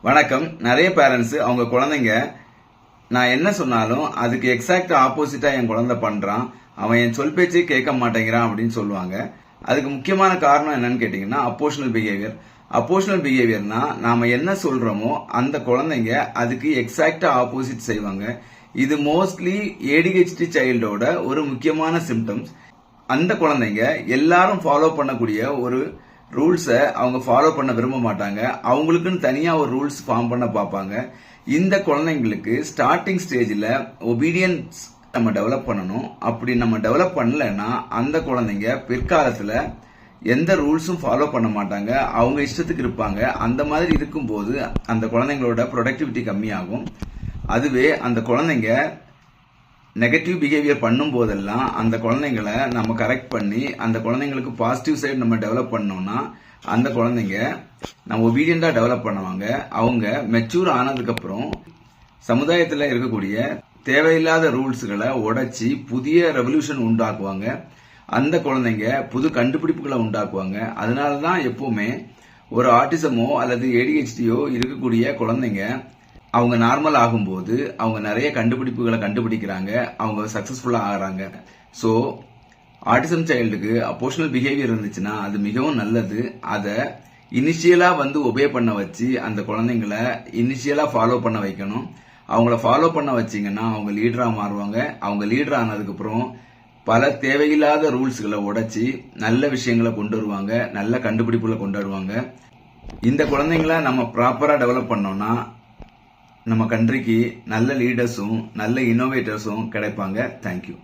வணக்கம். நிறைய பேரண்ட்ஸ் அவங்க குழந்தைங்க நான் என்ன சொன்னாலும் அதுக்கு எக்ஸாக்ட் ஆப்போசிட்டா என் குழந்தை பண்றான், அவன் என் சொல் பேச்சே கேட்க மாட்டேங்கிறான் அப்படின்னு சொல்லுவாங்க. அதுக்கு முக்கியமான காரணம் என்னன்னு கேட்டீங்கன்னா அப்போஷனல் பிஹேவியர். அப்போஷனல் பிஹேவியர்னா நாம என்ன சொல்றோமோ அந்த குழந்தைங்க அதுக்கு எக்ஸாக்டா ஆப்போசிட் செய்வாங்க. இது மோஸ்ட்லி ஏடிஹெச்டி சைல்டோட ஒரு முக்கியமான சிம்டம்ஸ். அந்த குழந்தைங்க எல்லாரும் ஃபாலோ பண்ணக்கூடிய ஒரு ரூல்ஸை அவங்க ஃபாலோ பண்ண விரும்ப மாட்டாங்க. அவங்களுக்குன்னு தனியா ஒரு ரூல்ஸ் ஃபார்ம் பண்ண பார்ப்பாங்க. இந்த குழந்தைங்களுக்கு ஸ்டார்டிங் ஸ்டேஜில் ஒபீடியன்ஸ் நம்ம டெவலப் பண்ணணும். அப்படி நம்ம டெவலப் பண்ணலைன்னா அந்த குழந்தைங்க பிற்காலத்தில் எந்த ரூல்ஸும் ஃபாலோ பண்ண மாட்டாங்க, அவங்க இஷ்டத்துக்கு இருப்பாங்க. அந்த மாதிரி இருக்கும்போது அந்த குழந்தைங்களோட ப்ரொடக்டிவிட்டி கம்மியாகும். அதுவே அந்த குழந்தைங்க நெகட்டிவ் பிஹேவியர் பண்ணும் போதெல்லாம் அந்த குழந்தைங்களை நம்ம கரெக்ட் பண்ணி அந்த குழந்தைங்களுக்கு பாசிட்டிவ் சைடு நம்ம டெவலப் பண்ணோம்னா அந்த குழந்தைங்க நம்ம ஒபீடியண்டா டெவலப் பண்ணுவாங்க. அவங்க மெச்சூர் ஆனதுக்கு அப்புறம் சமுதாயத்தில் இருக்கக்கூடிய தேவையில்லாத ரூல்ஸ்களை உடைச்சி புதிய ரெவல்யூஷன் உண்டாக்குவாங்க. அந்த குழந்தைங்க புது கண்டுபிடிப்புகளை உண்டாக்குவாங்க. அதனாலதான் எப்பவுமே ஒரு ஆட்டிசமோ அல்லது ஏடிஹெச்டியோ இருக்கக்கூடிய குழந்தைங்க அவங்க நார்மல் ஆகும்போது அவங்க நிறைய கண்டுபிடிப்புகளை கண்டுபிடிக்கிறாங்க, அவங்க சக்சஸ்ஃபுல்லா ஆகிறாங்க. ஸோ ஆட்டிசம் சைல்டுக்கு அப்போஷனல் பிஹேவியர் இருந்துச்சுன்னா அது மிகவும் நல்லது. அதை இனிஷியலா ஒபே பண்ண வச்சு அந்த குழந்தைங்களை இனிஷியலா ஃபாலோ பண்ண வைக்கணும். அவங்கள ஃபாலோ பண்ண வச்சிங்கன்னா அவங்க லீடரா மாறுவாங்க. அவங்க லீடர் ஆனதுக்கு அப்புறம் பல தேவையில்லாத ரூல்ஸ்களை உடைச்சி நல்ல விஷயங்களை கொண்டு வருவாங்க, நல்ல கண்டுபிடிப்புகளை கொண்டு வருவாங்க. இந்த குழந்தைங்களை நம்ம ப்ராப்பரா டெவலப் பண்ணோம்னா நம்ம கண்ட்ரிக்கு நல்ல லீடர்ஸும் நல்ல இன்னோவேட்டர்ஸும் கிடைப்பாங்க. தேங்க்யூ.